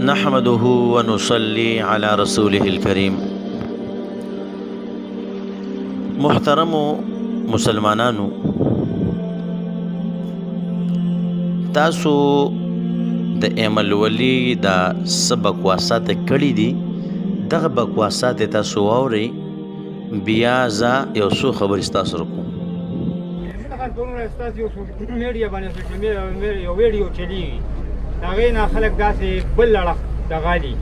نحمده ونصلي على رسوله الكريم. محترم مسلمانانو، تاسو د ایمل ولی دا سبق واسات کړي دي، دغه بکواسات تاسو واوري، بیا ز یو څو خبرې تاسو رکو. یو ویډیو چلیږي، د هغې نه خلک داسې بل اړخ دغه دي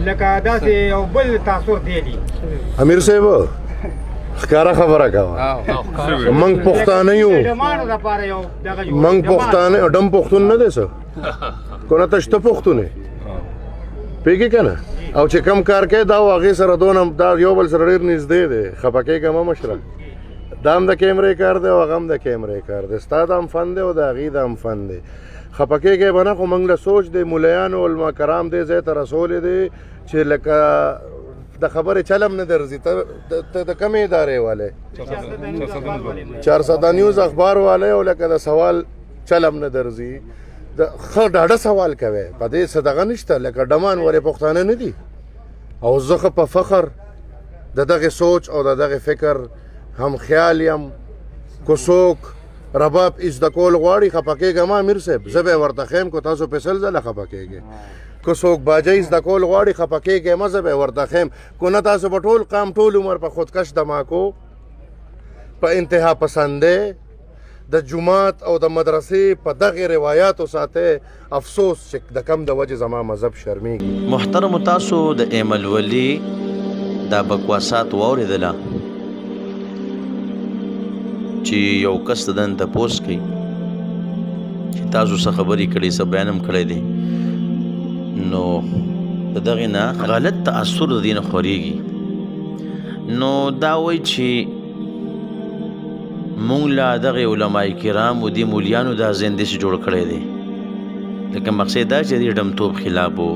لکه داسې یو بل تاثر دی دي. امیر صاحب ښکاره خبره کوه، موږ پښتانه یو، موږ پښتانه ډم پښتون نه دی څه کو نه تشته پښتون پیږي که نه، او چې کم کار کوي دا هغې سره دونه دا یو بل سره ډېر نږدې دی. خفه کېږه مه مشره، دا هم د کیمرې کار دی او هغه هم د کیمرې کار دی، ستا دا هم فن دی او د هغې دا هم فن دی. خفه کېږئ به نه، خو موږ له سوچ دی ملیانو علما کرام دې ځای ته رسولی دی چې لکه د خبرې چل هم نه درځي. ته د کومې ادارې والی؟ 400 نیوز اخبار والی، او لکه د سوال چل هم نه درځي. د ښه ډاډه سوال کوی، په دې څه دغه نشته، لکه ډمان ولې پښتانه نه دي. او زه په فخر د دغې سوچ او د دغې فکر هم خیال یم. کو څوک رباب زده کول غواړي خفه کېږه مه امیر صاحب، زه به یې ورته ښیم که تاسو پې سل ځله خفه کېږئ. که څوک باجۍ زده کول غواړي خفه کېږئ مه، زه به یې ورته ښیم. که نه تاسو به ټول قام ټول عمر په خودکش دماکو، په انتها پسندۍ د جومات او د مدرسې په دغې روایاتو ساتئ. افسوس چې د کم د وجې زما مذهب شرمېږي. محترم، تاسو د ایمل ولی دا بکواسات واورېدله چې یو کس د دن تپوس کوي چې تاسو څه خبرې کړي، څه بیان هم کړی دی، نو د دغې نه غلط تاثر د دې نه خورېږي. نو دا وایي چې مونږ له دغې علماء کرام و دې مولیانو دا ذهن داسې جوړ کړی دی، لکه مقصد دا چې د دې ډمتوب خلاف و،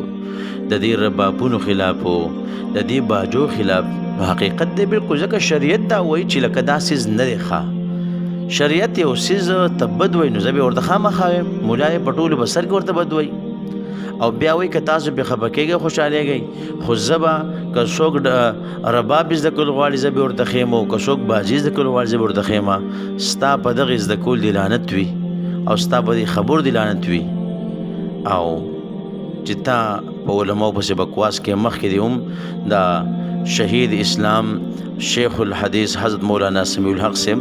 د دې ربابونو خلاف و، د دې باجو خلاف. حقیقت دی بالکل، ځکه شریعت دا وایي چې لکه دا څیز نه دی ښه. شریعت یو څیز ته بد وایي نو زه به ورته خامخا وایم، مولا یې په ټولو بسر کې ورته بد وایي، او بیا وایي که تاسو پرې خفه کېږئ خوشحالېږئ. خو زه به که څوک رباب زده کول غواړي زه به ورته ښیم، او که څوک باجي زده کول غواړي زه به ورته ښیم. ستا په دغې زده کول دې لعنت وي، او ستا په دې خبرو دې لعنت وي، او چې تا په علماو پسې بکواس کې مخکې دې هم دا شهید اسلام شیخ الحدیث حضرت مولانا سمیع الحق صاحب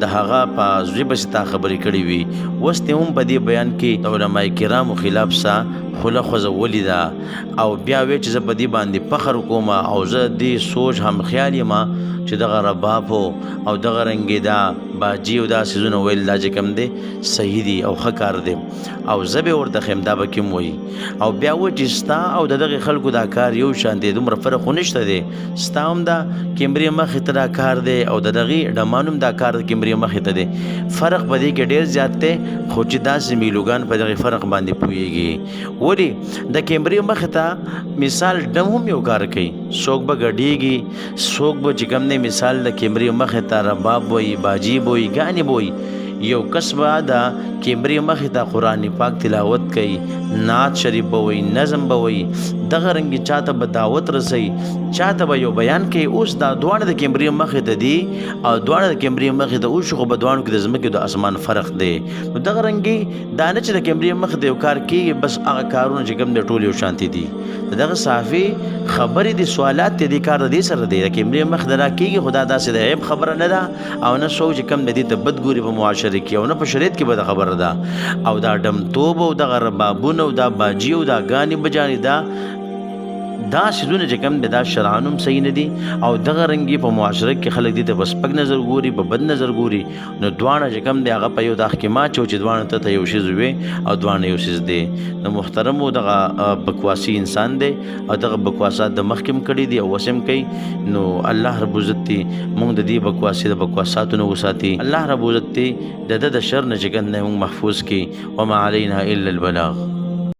د هغه په زوی پسې تا خبرې کړې وي. اوس دې هم په دې بیان کې د علماء کرامو خلاف سا خوله خوځولې ده، او بیا وایي چې زه په دې باندې فخر کوم، او زه دې سوچ هم خیال یم چې دغه رباب او دغه رنګې دا باجي او دا څیزونه ویل دا چې کوم دی صحیح دي او ښه کار دی، او زه به ورته ښیم دا به کوم وایي. او بیا وایي چې ستا او د دغې خلکو دا کار یو شان دی، دومره فرق خو نشته دی. ستا هم دا کیمرې مخې ته دا کار دی، او د دغې ډمان هم دا کار د کیمرې مخې ته دی. فرق په دې کې ډېر زیات دی، خو چې داسې میلوګان په دغې فرق باندې پوهېږي. ولې د کیمرې مخې ته مثال ډم هم یو کار کوي، څوک به ګډېږي، څوک به چې کوم دی مثال د کیمرې مخې ته رباب وایي، باجي به وایي، ګانې به وایي. یو کس به د کیمرې مخې ته قرآن پاک تلاوت کوي، نعت شریف به وایي، نظم به وایي، دغه رنګې چاته به دعوت رسوي، چاته به یو بیان کوي. اوس دا دواړه د کیمرې مخې ته دي، او دواړه د کیمرې مخې ته اوس خو په دواړو کې د ځمکې د اسمان فرق دی. نو دغه رنګې دا نه چې د کیمرې مخې ته یو کار کېږي بس هغه کارونه چې کوم دی ټول یو شانتي دي. دغه صحافي خبرې دي، سوالات دي، کار د دې سره دی. د کیمرې مخې ته را کېږي، خو دا داسې د عیب خبره نه ده، او نه څوک چې کوم دی ته بد ګوري په معاشره کې، او نه په شریعت کې بده خبره ده. او دا ډمتوب او دغه ربابونه او دا باجي او دا ګانې بجانې دا څیزونه چې کوم دی دا شرعاً هم صحیح نه دي، او دغه رنګې په معاشره کې خلک دي ته په سپک نظر ګوري، په بد نظر ګوري. نو دواړه چې کوم دی هغه په یو داغ کې ماچو چې دواړه ته یو شیز وي او دواړه یو شیز دی. نو محترم دغه بکواسي انسان دی، او دغه بکواسات د مخکې هم کړي دي او اوس هم کوي. نو الله رب عزت دې موږ د دې بکواسي د بکواساتو نه وساتي. الله رب عزت دې د شر نه چې کوم دی موږ محفوظ کړي. وما علینا الا البلاغ.